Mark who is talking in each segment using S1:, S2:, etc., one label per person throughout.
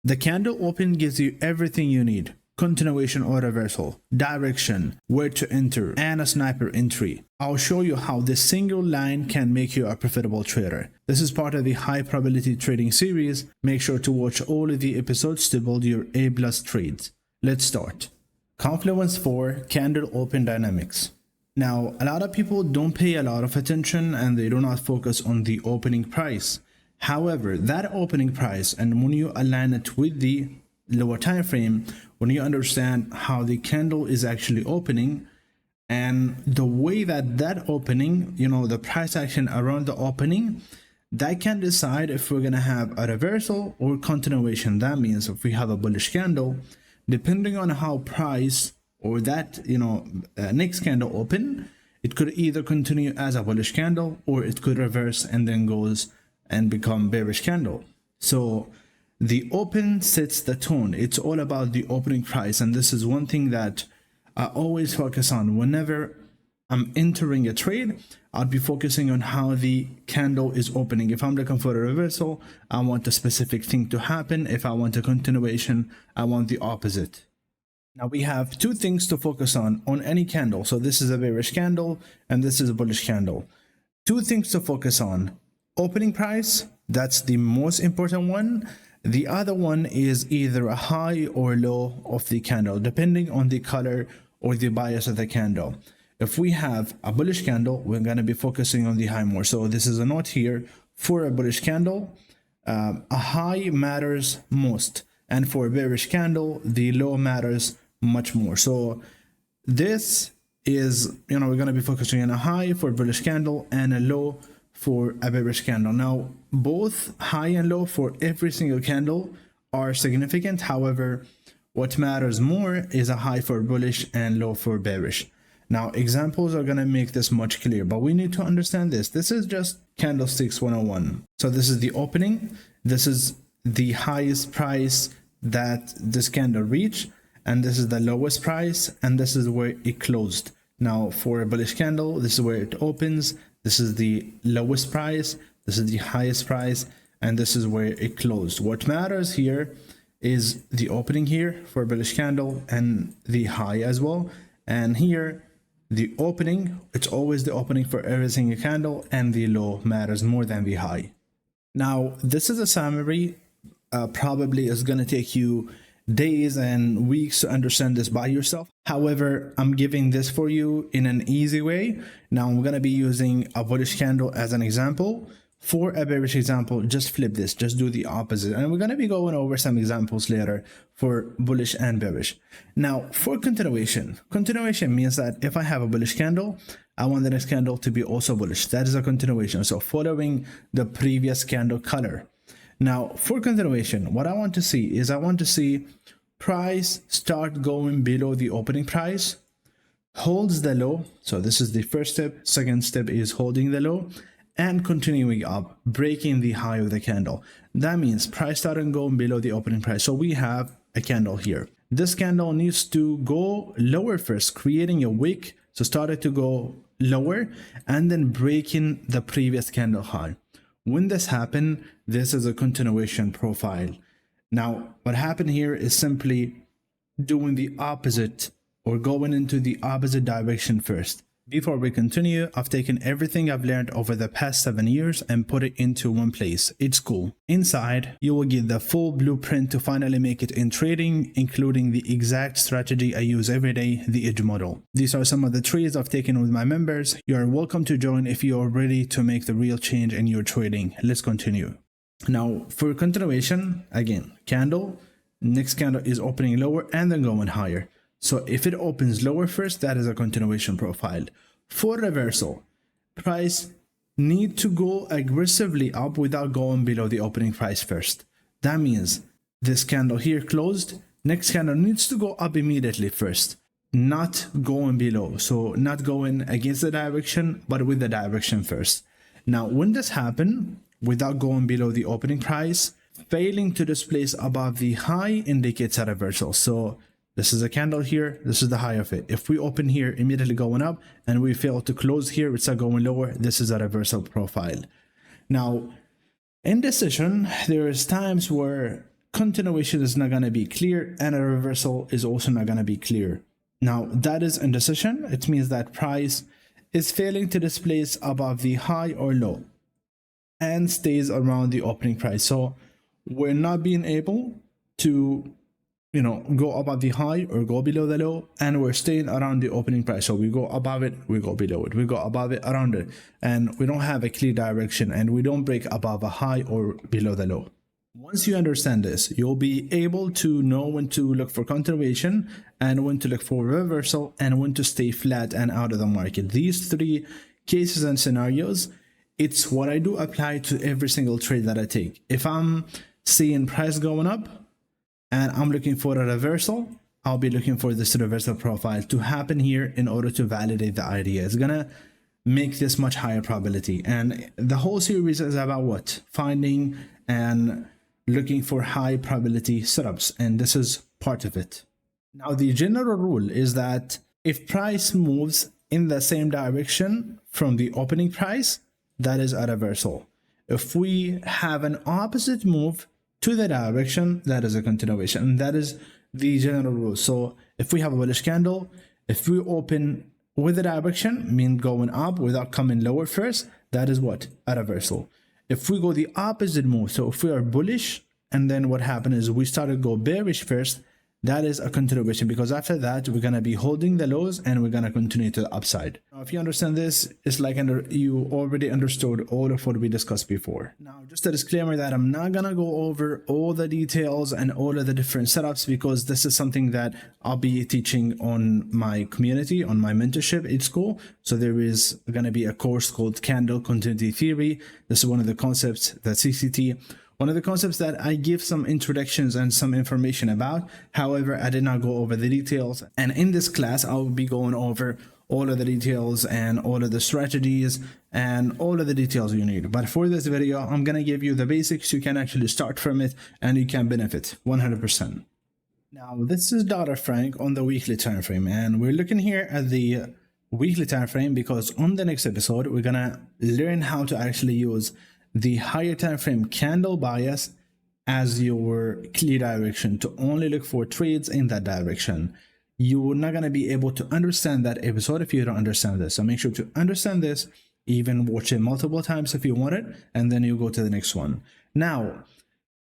S1: The candle open gives you everything you need: continuation or reversal, direction, where to enter, and a sniper entry. I'll show you how this single line can make you a profitable trader. This is part of the high probability trading series. Make sure to watch all of the episodes to build your A+ trades. Let's start. Confluence 4, candle open dynamics. Now, a lot of people don't pay a lot of attention and they do not focus on the opening price. However, that opening price, and when you align it with the lower time frame, when you understand how the candle is actually opening and the way that opening, the price action around the opening, that can decide if we're going to have a reversal or continuation. That means if we have a bullish candle, depending on how price or that next candle open, it could either continue as a bullish candle or it could reverse and then goes and become bearish candle. So the open sets the tone. It's all about the opening price, and this is one thing that I always focus on. Whenever I'm entering a trade, I'll be focusing on how the candle is opening. If I'm looking for a reversal, I want a specific thing to happen. If I want a continuation, I want the opposite. Now we have two things to focus on any candle. So this is a bearish candle and this is a bullish candle. Two things to focus on: opening price, that's the most important one. The other one is either a high or low of the candle, depending on the color or the bias of the candle. If we have a bullish candle, we're going to be focusing on the high more. So this is a note here for a bullish candle. A high matters most, and for a bearish candle, the low matters much more. So this is, we're going to be focusing on a high for a bullish candle and a low for a bearish candle. Now, both high and low for every single candle are significant. However, what matters more is a high for bullish and low for bearish. Now, examples are going to make this much clearer, but we need to understand this. This is just candlesticks 101. So this is the opening. This is the highest price that this candle reached, and this is the lowest price, and this is where it closed. Now, for a bullish candle, this is where it opens. This is the lowest price, this is the highest price, and this is where it closed. What matters here is the opening here for a bullish candle and the high as well. And here, the opening, it's always the opening for every single candle, and the low matters more than the high. Now, this is a summary. Probably is going to take you days and weeks to understand this by yourself. However, I'm giving this for you in an easy way. Now I'm going to be using a bullish candle as an example. For a bearish example, just flip this, just do the opposite. And we're going to be going over some examples later for bullish and bearish. Now for continuation means that if I have a bullish candle, I want the next candle to be also bullish. That is a continuation. So following the previous candle color. Now for continuation, what I want to see is price start going below the opening price, holds the low. So this is the first step. Second step is holding the low and continuing up, breaking the high of the candle. That means price starting going below the opening price. So we have a candle here. This candle needs to go lower first, creating a wick. So started to go lower and then breaking the previous candle high. When this happened, this is a continuation profile. Now, what happened here is simply doing the opposite or going into the opposite direction first. Before we continue, I've taken everything I've learned over the past 7 years and put it into one place. It's cool. Inside, you will get the full blueprint to finally make it in trading, including the exact strategy I use every day, the edge model. These are some of the trades I've taken with my members. You are welcome to join if you are ready to make the real change in your trading. Let's continue. Now, for continuation, again, candle, next candle is opening lower and then going higher. So if it opens lower first, that is a continuation profile. For reversal, price need to go aggressively up without going below the opening price first. That means this candle here closed, next candle needs to go up immediately first, not going below. So not going against the direction, but with the direction first. Now, when this happens, without going below the opening price, failing to displace above the high indicates a reversal. So this is a candle here, this is the high of it. If we open here immediately going up and we fail to close here, it's going lower, this is a reversal profile. Now, indecision, there is times where continuation is not going to be clear, and a reversal is also not going to be clear. Now, that is indecision. It means that price is failing to displace above the high or low and stays around the opening price. So we're not being able to go above the high or go below the low, and we're staying around the opening price. So we go above it, we go below it, we go above it, around it, and we don't have a clear direction, and we don't break above a high or below the low. Once you understand this, you'll be able to know when to look for continuation and when to look for reversal and when to stay flat and out of the market. These three cases and scenarios, it's what I do apply to every single trade that I take. If I'm seeing price going up and I'm looking for a reversal, I'll be looking for this reversal profile to happen here in order to validate the idea. It's gonna make this much higher probability. And the whole series is about what? Finding and looking for high probability setups, and this is part of it. Now, the general rule is that if price moves in the same direction from the opening price, that is a reversal. If we have an opposite move to the direction, that is a continuation, and that is the general rule. So if we have a bullish candle, if we open with the direction, mean going up without coming lower first, that is what? A reversal. If we go the opposite move, so if we are bullish and then what happened is we started to go bearish first, that is a continuation, because after that we're going to be holding the lows and we're going to continue to the upside. Now, if you understand this, it's like you already understood all of what we discussed before. Now, just a disclaimer that I'm not going to go over all the details and all of the different setups, because this is something that I'll be teaching on my community, on my mentorship at school. So there is going to be a course called Candle Continuity Theory. This is one of the concepts that CCT, one of the concepts that I give some introductions and some information about. However, I did not go over the details. And in this class, I will be going over all of the details and all of the strategies and all of the details you need. But for this video, I'm going to give you the basics. You can actually start from it and you can benefit 100%. Now, this is dollar franc on the weekly time frame, and we're looking here at the weekly time frame because on the next episode, we're going to learn how to actually use the higher time frame candle bias as your clear direction to only look for trades in that direction. You're not going to be able to understand that episode if you don't understand this. So make sure to understand this, even watch it multiple times if you want it, and then you go to the next one. Now,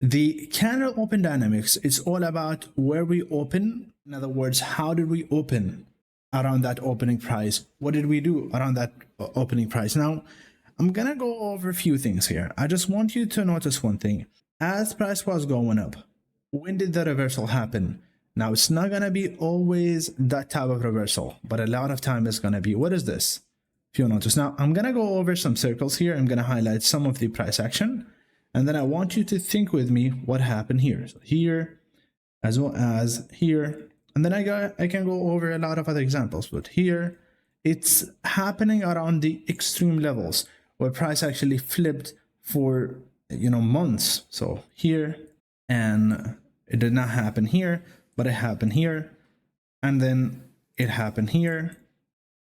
S1: the candle open dynamics, it's all about where we open. In other words, how did we open around that opening price? What did we do around that opening price? Now, I'm gonna go over a few things here. I just want you to notice one thing. As price was going up, when did the reversal happen? Now, it's not gonna be always that type of reversal, but a lot of time it's gonna be, what is this? If you notice. Now, I'm gonna go over some circles here. I'm gonna highlight some of the price action, and then I want you to think with me what happened here. So here, as well as here, and then I can go over a lot of other examples, but here, it's happening around the extreme levels, where price actually flipped for months. So here, and it did not happen here, but it happened here, and then it happened here,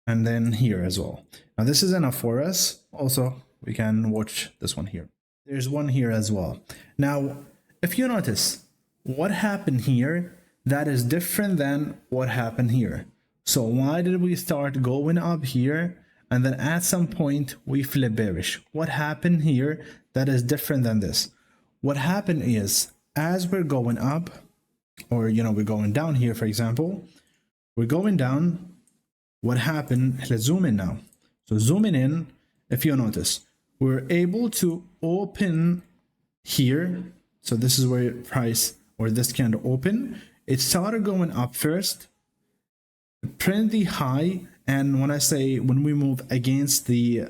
S1: and then here as well. Now this is enough for us. Also, we can watch this one here. There's one here as well. Now, if you notice what happened here, that is different than what happened here. So why did we start going up here and then at some point we flip bearish? What happened here that is different than this? What happened is, as we're going up, or we're going down here, for example, we're going down. What happened? Let's zoom in now. So zooming in, if you notice, we're able to open here. So this is where price, or this candle open. It started going up first, print the high, and when we move against the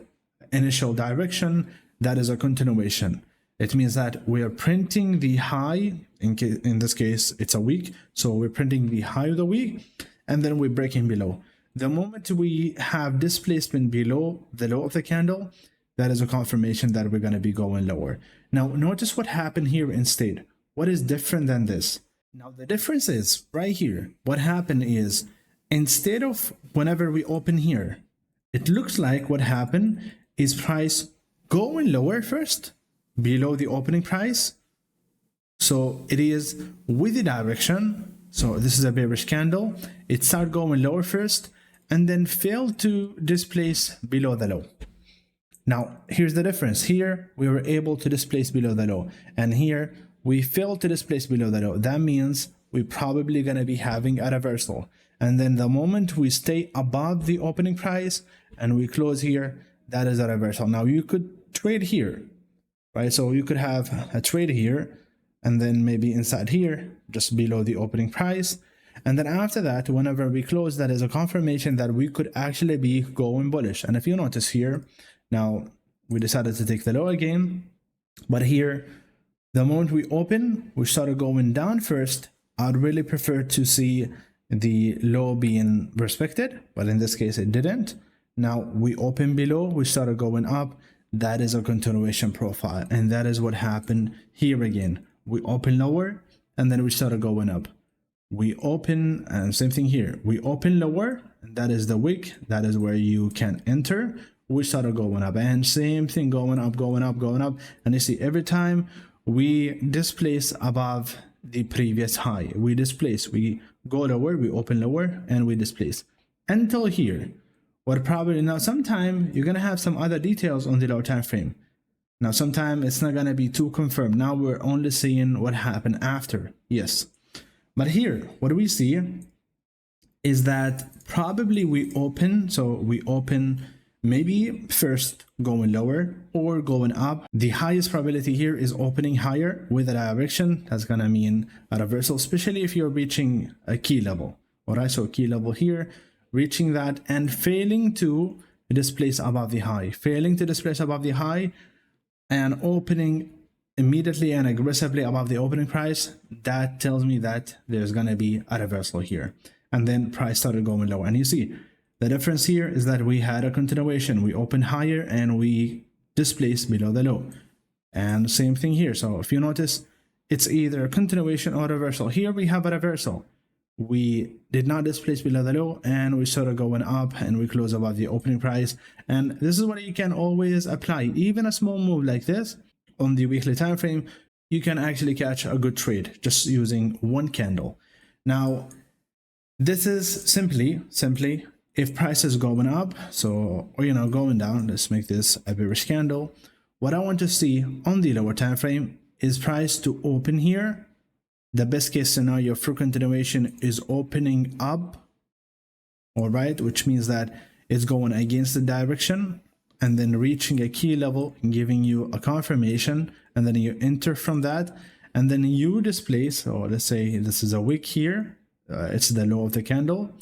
S1: initial direction, that is a continuation. It means that we are printing the high, in this case it's a week, so we're printing the high of the week, and then we're breaking below. The moment we have displacement below the low of the candle, that is a confirmation that we're going to be going lower. Now notice what happened here instead. What is different than this? Now the difference is right here. What happened is, instead of whenever we open here, it looks like what happened is price going lower first, below the opening price, So it is with the direction. So this is a bearish candle. It started going lower first and then failed to displace below the low. Now, here's the difference. Here, we were able to displace below the low. And here, we failed to displace below the low. That means we're probably going to be having a reversal. And then the moment we stay above the opening price and we close here, that is a reversal. Now, you could trade here, right? So you could have a trade here and then maybe inside here, just below the opening price. And then after that, whenever we close, that is a confirmation that we could actually be going bullish. And if you notice here, now we decided to take the low again, but here, the moment we open, we started going down first. I'd really prefer to see the low being respected, but in this case, it didn't. Now we open below, we started going up. That is a continuation profile. And that is what happened here again. We open lower and then we started going up. We open, and same thing here. We open lower, and that is the wick. That is where you can enter. We started going up, and same thing, going up, going up, going up. And you see, every time we displace above the previous high, we displace, we go lower, we open lower, and we displace until here. What probably now, sometime you're gonna have some other details on the lower time frame. Now, sometime it's not gonna be too confirmed. Now we're only seeing what happened after. Yes. But here, what we see is that probably we open, so we open maybe first going lower or going up. The highest probability here is opening higher with a direction. That's gonna mean a reversal, especially if you're reaching a key level. All right, so key level here, reaching that and failing to displace above the high, failing to displace above the high and opening immediately and aggressively above the opening price, that tells me that there's going to be a reversal here. And then price started going low. And you see, the difference here is that we had a continuation. We opened higher and we displaced below the low. And same thing here. So if you notice, it's either a continuation or reversal. Here we have a reversal. We did not displace below the low and we started going up and we close above the opening price. And this is what you can always apply. Even a small move like this, on the weekly time frame, you can actually catch a good trade just using one candle. Now, this is simply if price is going up, so or going down. Let's make this a bearish candle. What I want to see on the lower time frame is price to open here. The best case scenario for continuation is opening up, all right, which means that it's going against the direction and then reaching a key level and giving you a confirmation, and then you enter from that, and then you displace, or let's say this is a wick here, it's the low of the candle.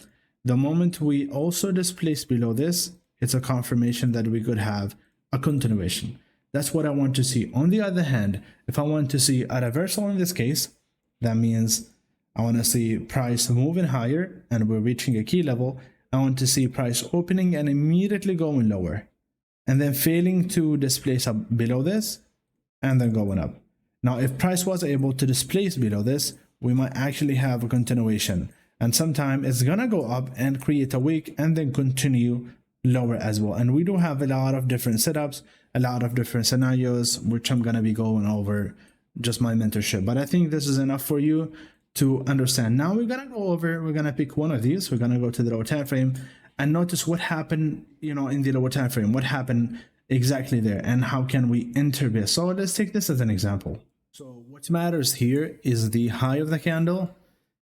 S1: The moment we also displace below this, it's a confirmation that we could have a continuation. That's what I want to see. On the other hand, if I want to see a reversal in this case, that means I want to see price moving higher and we're reaching a key level. I want to see price opening and immediately going lower, and then failing to displace up below this and then going up. Now, if price was able to displace below this, we might actually have a continuation, and sometime it's gonna go up and create a wick and then continue lower as well. And we do have a lot of different setups, a lot of different scenarios, which I'm gonna be going over just my mentorship, but I think this is enough for you to understand. Now we're gonna pick one of these. We're gonna go to the lower time frame and notice what happened, in the lower time frame, what happened exactly there, and how can we enter this. So let's take this as an example. So what matters here is the high of the candle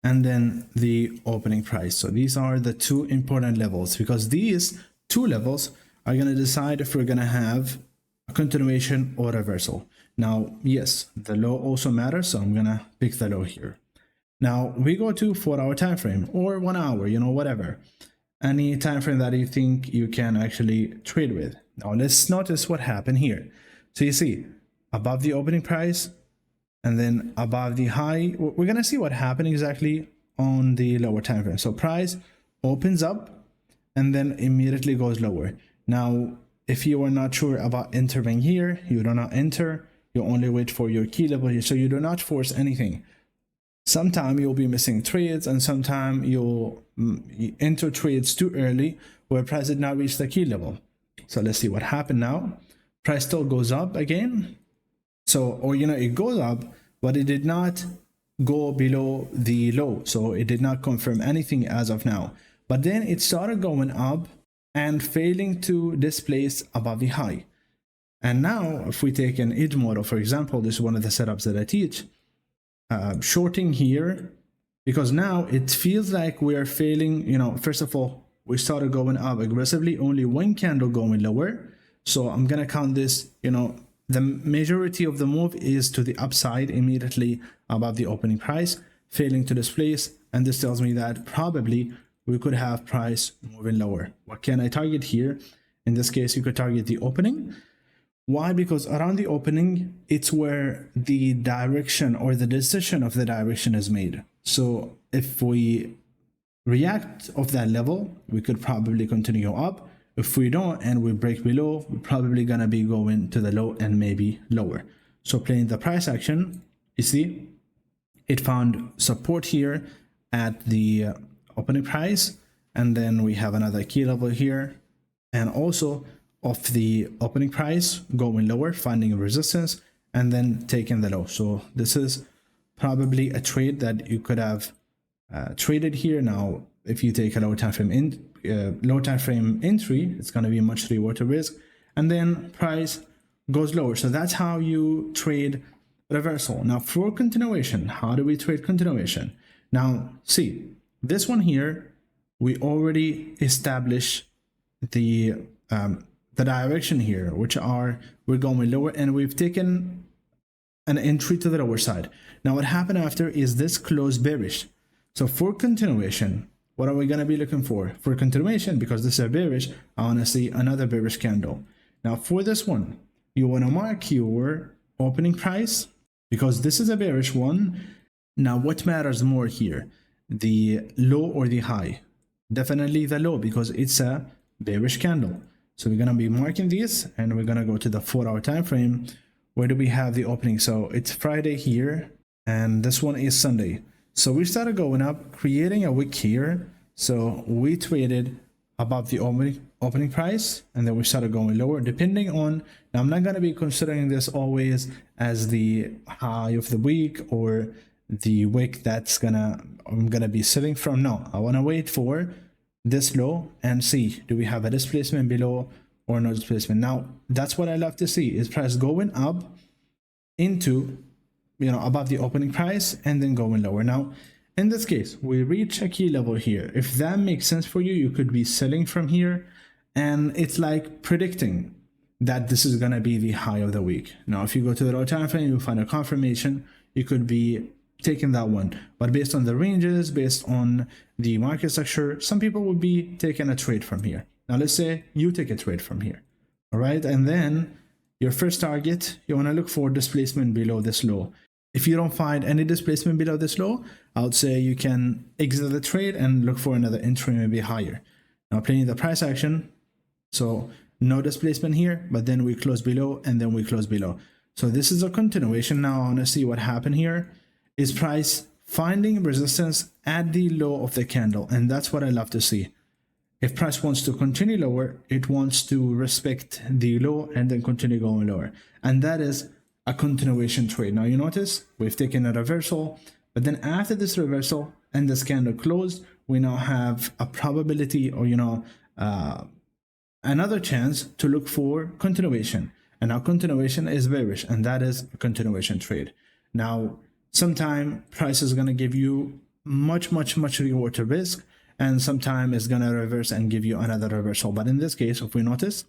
S1: and then the opening price. So these are the two important levels, because these two levels are going to decide if we're going to have a continuation or reversal. Now, yes, the low also matters, so I'm going to pick the low here. Now we go to 4-hour time frame or 1 hour, whatever. Any time frame that you think you can actually trade with. Now let's notice what happened here. So you see above the opening price and then above the high, we're gonna see what happened exactly on the lower time frame. So price opens up and then immediately goes lower. Now, if you are not sure about entering here, you do not enter. You only wait for your key level here. So you do not force anything. Sometime you'll be missing trades, and sometime you'll enter trades too early where price did not reach the key level. So let's see what happened now. Price still goes up again. So, or it goes up, but it did not go below the low, so it did not confirm anything as of now. But then it started going up and failing to displace above the high. And now if we take an edge model, for example, this is one of the setups that I teach, shorting here, because now it feels like we're failing. First of all, we started going up aggressively, only one candle going lower. So I'm gonna count this, the majority of the move is to the upside immediately above the opening price, failing to displace, and this tells me that probably we could have price moving lower. What can I target here? In this case, you could target the opening. Why? Because around the opening, it's where the direction or the decision of the direction is made. So if we react of that level, we could probably continue up. If we don't and we break below, we're probably gonna be going to the low and maybe lower. So playing the price action, you see, it found support here at the opening price, and then we have another key level here, and also of the opening price going lower, finding a resistance, and then taking the low. So this is probably a trade that you could have traded here. Now, if you take a low time frame entry, it's going to be much reward to risk, and then price goes lower. So that's how you trade reversal. Now for continuation, how do we trade continuation? Now see, this one here, we already established the direction here, which are we're going lower, and we've taken an entry to the lower side. Now what happened after is this close bearish. So for continuation, what are we going to be looking for? For continuation, because this is a bearish, I want to see another bearish candle. Now for this one, you want to mark your opening price, because this is a bearish one. Now what matters more here, the low or the high? Definitely the low, because it's a bearish candle. So we're going to be marking these, and we're going to go to the 4-hour time frame. Where do we have the opening? So it's Friday here, and this one is Sunday. So we started going up, creating a wick here. So we traded above the opening price, and then we started going lower, depending on, now I'm not going to be considering this always as the high of the week or the wick I'm gonna be selling from. No, I want to wait for this low and see, do we have a displacement below or no displacement? Now that's what I love to see, is price going up into, above the opening price and then going lower. Now in this case, we reach a key level here. If that makes sense for you, you could be selling from here, and it's like predicting that this is gonna be the high of the week. Now if you go to the low time frame, you find a confirmation, you could be taking that one. But based on the ranges, based on the market structure, some people will be taking a trade from here. Now let's say you take a trade from here, all right? And then your first target, you want to look for displacement below this low. If you don't find any displacement below this low, I would say you can exit the trade and look for another entry maybe higher. Now playing the price action, so no displacement here, but then we close below and then we close below. So this is a continuation. Now I want to see what happened here. Is price finding resistance at the low of the candle, and that's what I love to see. If price wants to continue lower, it wants to respect the low and then continue going lower, and that is a continuation trade. Now you notice we've taken a reversal, but then after this reversal and this candle closed, we now have a probability, or another chance to look for continuation. And our continuation is bearish, and that is a continuation trade. Now sometime price is going to give you much reward to risk, and sometime it's going to reverse and give you another reversal. But in this case, if we notice,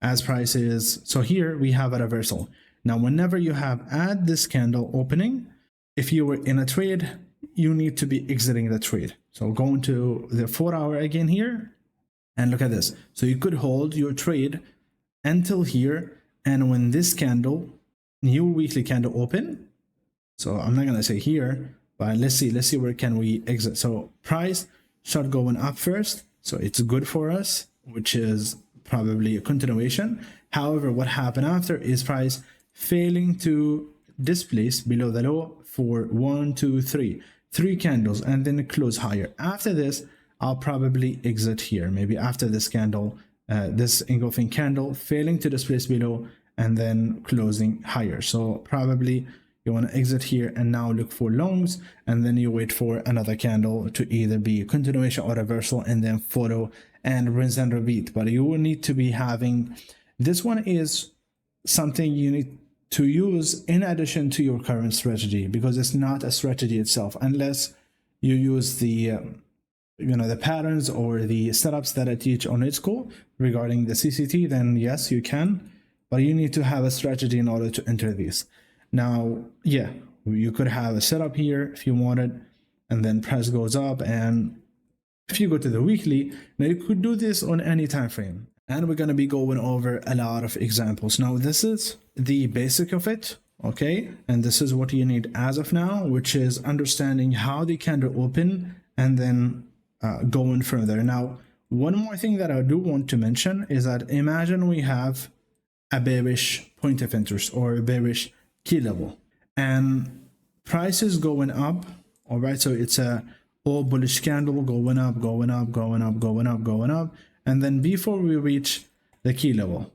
S1: as price is, so here we have a reversal. Now whenever you have at this candle opening, if you were in a trade, you need to be exiting the trade. So going to the 4-hour again here, and look at this. So you could hold your trade until here, and when this candle, new weekly candle open, so I'm not going to say here, but let's see where can we exit. So price start going up first, so it's good for us, which is probably a continuation. However, what happened after is price failing to displace below the low for 1, 2, 3 candles, and then close higher. After this, I'll probably exit here, maybe after this candle, this engulfing candle failing to displace below and then closing higher. So probably You want to exit here and now look for longs, and then you wait for another candle to either be a continuation or reversal, and then follow and rinse and repeat. But you will need to be having, this one is something you need to use in addition to your current strategy, because it's not a strategy itself unless you use the the patterns or the setups that I teach on its school regarding the CCT. Then yes, you can, but you need to have a strategy in order to enter these. Now, yeah, you could have a setup here if you wanted, and then price goes up. And if you go to the weekly, now you could do this on any time frame. And we're going to be going over a lot of examples. Now, this is the basic of it, okay? And this is what you need as of now, which is understanding how the candle open and then going further. Now, one more thing that I do want to mention is that imagine we have a bearish point of interest or a bearish key level, and price is going up. All right, so it's a all bullish candle going up, going up, going up, going up, going up, and then before we reach the key level,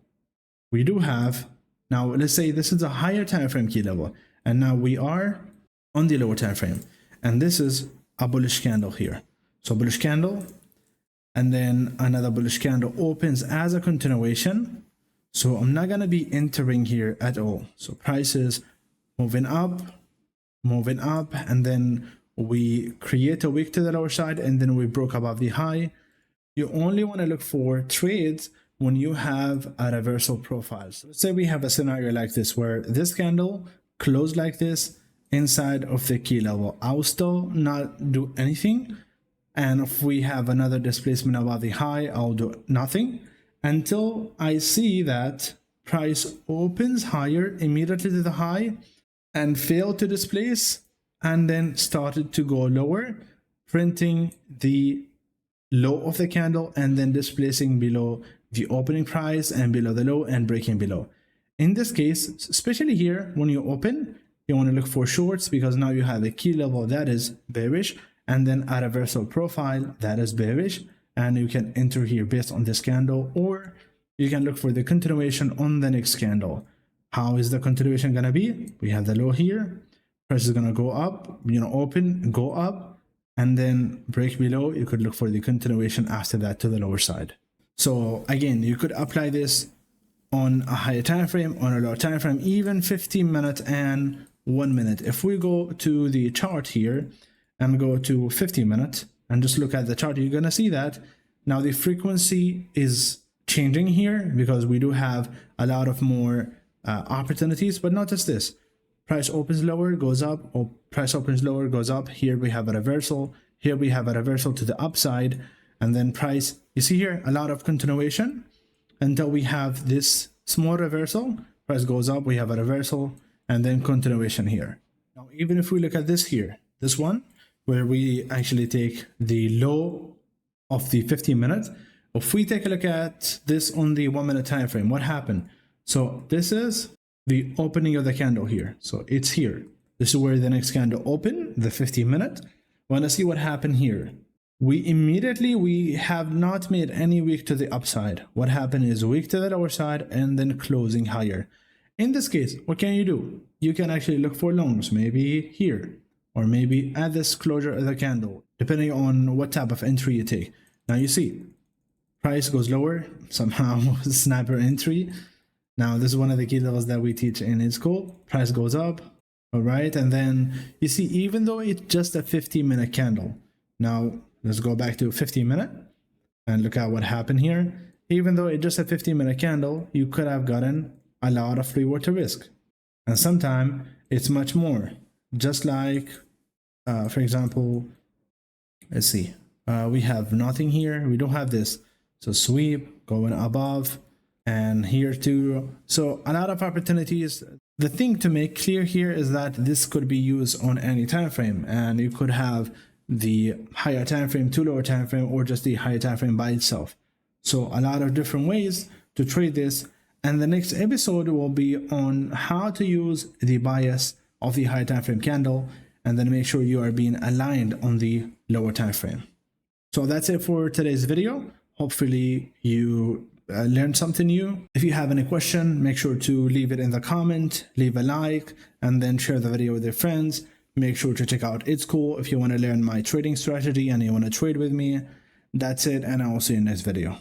S1: we do have, now let's say this is a higher time frame key level, and now we are on the lower time frame, and this is a bullish candle here. So bullish candle, and then another bullish candle opens as a continuation. So I'm not going to be entering here at all. So price is moving up, and then we create a wick to the lower side, and then we broke above the high. You only want to look for trades when you have a reversal profile. So let's say we have a scenario like this where this candle closed like this inside of the key level. I will still not do anything. And if we have another displacement above the high, I'll do nothing until I see that price opens higher immediately to the high and failed to displace, and then started to go lower, printing the low of the candle and then displacing below the opening price and below the low and breaking below. In this case, especially here, when you open, you want to look for shorts, because now you have a key level that is bearish and then a reversal profile that is bearish, and you can enter here based on this candle, or you can look for the continuation on the next candle. How is the continuation going to be? We have the low here, price is going to go up, open, go up, and then break below. You could look for the continuation after that to the lower side. So again, you could apply this on a higher time frame, on a lower time frame, even 15 minutes and 1 minute. If we go to the chart here and go to 15 minutes and just look at the chart, you're going to see that now the frequency is changing here, because we do have a lot of more opportunities. But notice this: price opens lower, goes up, or price opens lower, goes up. Here we have a reversal, here we have a reversal to the upside, and then price, you see here a lot of continuation until we have this small reversal. Price goes up, we have a reversal, and then continuation here. Now, even if we look at this here, this one, where we actually take the low of the 15 minutes, if we take a look at this on the 1 minute time frame, what happened? So this is the opening of the candle here. So it's here. This is where the next candle opened, the 15 minute. Want to see what happened here? We have not made any wick to the upside. What happened is wick to the lower side and then closing higher. In this case, what can you do? You can actually look for longs, maybe here, or maybe at this closure of the candle, depending on what type of entry you take. Now you see, price goes lower, somehow sniper entry. Now this is one of the key levels that we teach in school. Price goes up, all right, and then you see, even though it's just a 15-minute candle. Now let's go back to 15-minute and look at what happened here. Even though it's just a 15-minute candle, you could have gotten a lot of reward to risk, and sometimes it's much more. Just like for example, let's see, we have nothing here, we don't have this, so sweep going above, and here too. So a lot of opportunities. The thing to make clear here is that this could be used on any time frame, and you could have the higher time frame to lower time frame, or just the higher time frame by itself. So a lot of different ways to trade this, and the next episode will be on how to use the bias of the higher time frame candle, and then make sure you are being aligned on the lower time frame. So that's it for today's video. Hopefully you learned something new. If you have any question, make sure to leave it in the comment, leave a like, and then share the video with your friends. Make sure to check out It's Cool if you want to learn my trading strategy and you want to trade with me. That's it, and I will see you in the next video.